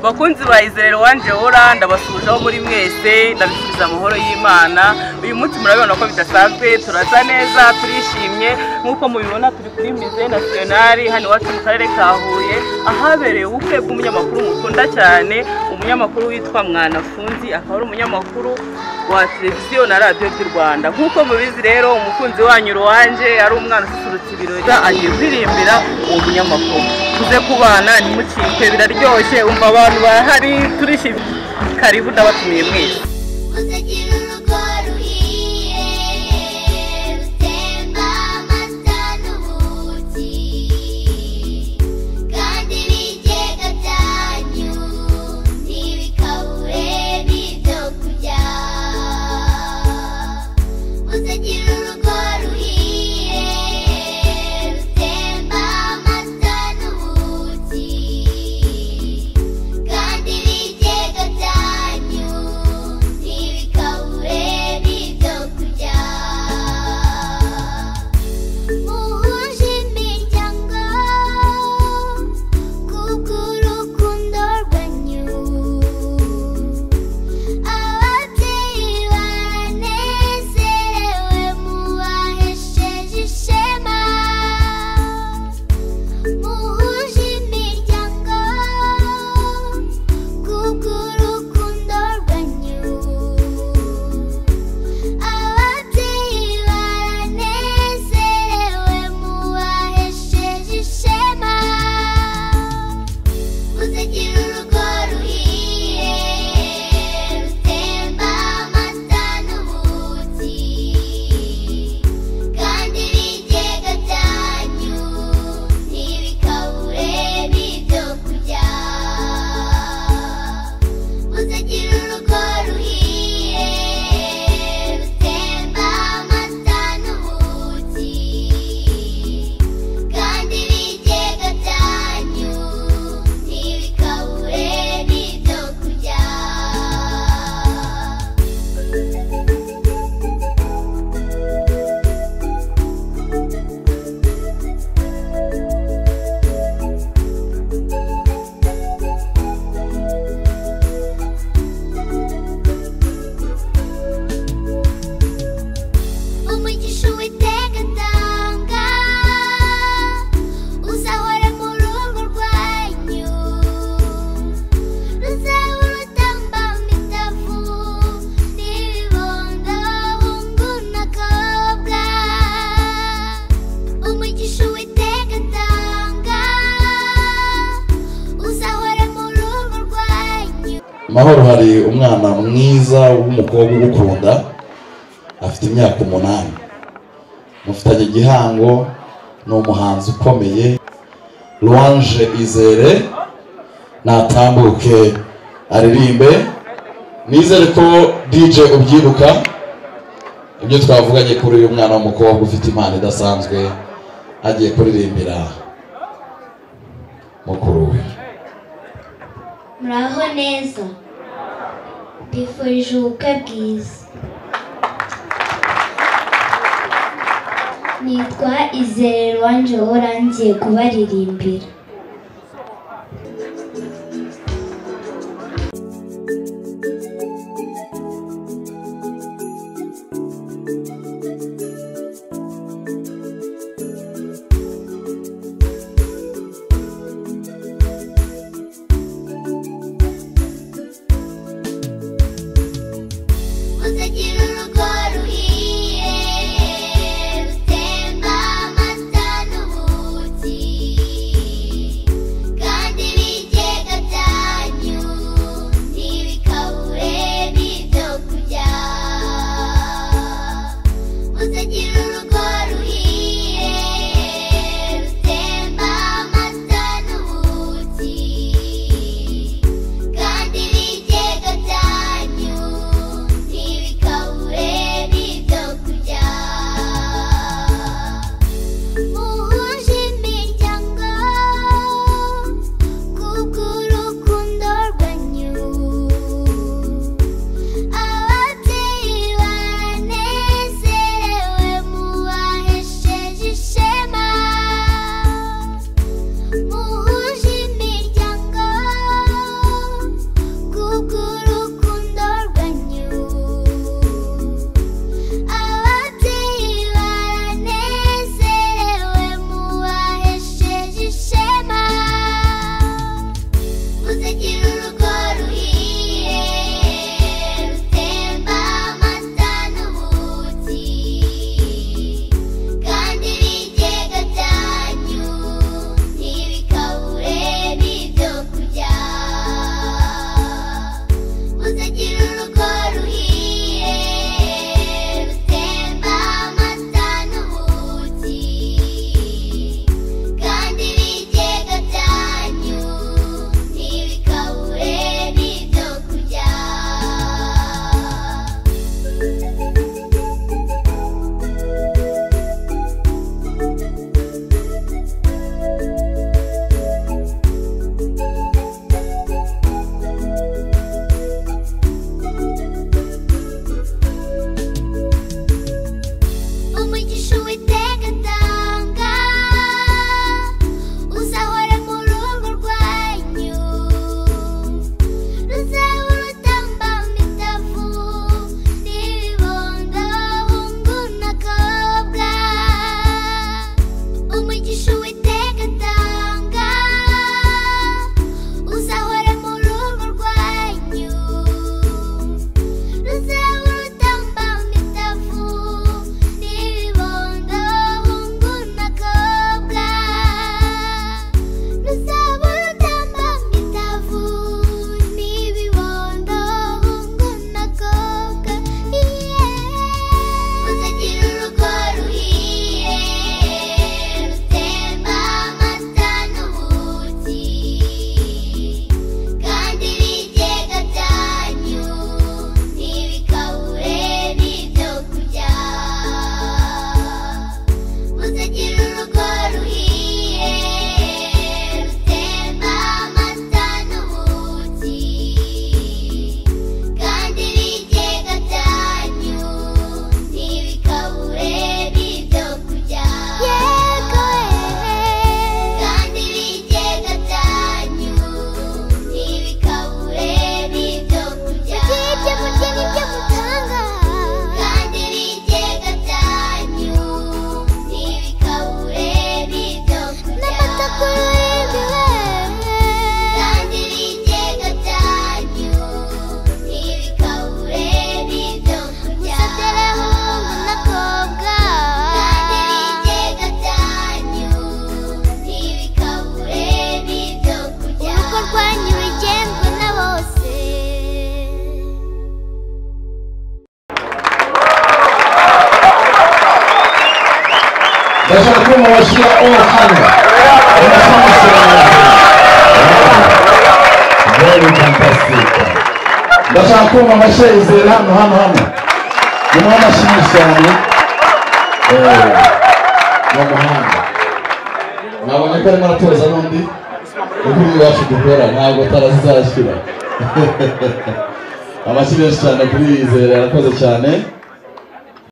bakunzi ba Louange ndabasuhuzaho muri mwese ndabifuriza amahoro y'Imana. Uyu munsi murabibona ko bidasanzwe, turasa neza, turishimye nkuko mubibona. Turi kuri Musée National hano iwacu mu karere ka Huye, ahabereye ubukwe bw'umunyamakuru mukunda cyane, umunyamakuru witwa Mwanafunzi, akaba ari umunyamakuru wa televiziyo na radio y'u Rwanda. Nkuko mubizi rero, umukunzi wanyu Louange ari umwana ususurutse ibirori, agiye kwirimbira uwo munyamakuru. Tuze kubana ntimucikwe, biraryoshye, umva abantu bahari, turishimye. Karibu ndabatumiye mwese. Mahoro hari umwana mwiza w'umukobwa ugukunda, afite imyaka 8, mufitanye igihango, ni umuhanzi ukomeye. Louange izere natambuke aririmbe. Nizere ko DJ ubyibuka ibyo twavuganye kuri uyu mwana w'umukobwa ufite impano idasanzwe, agiye kuririmbira mukuru we. Muraho neza, bifurije ubukwe bwiza. Nitwa Louange ngiye kubaririmbira. kwanyu bigengwe na bose. ndashaka ko mubashyira hano very fantastic. ndashaka ko mubashyira hano ni mwamashini cyane mu muhanda. mwabonye ko arimo aratoza n'undi ukuri iwacu dukora ntabwo tarazizashyira. amashyi menshi cyane kuri Izere, arakoze cyane.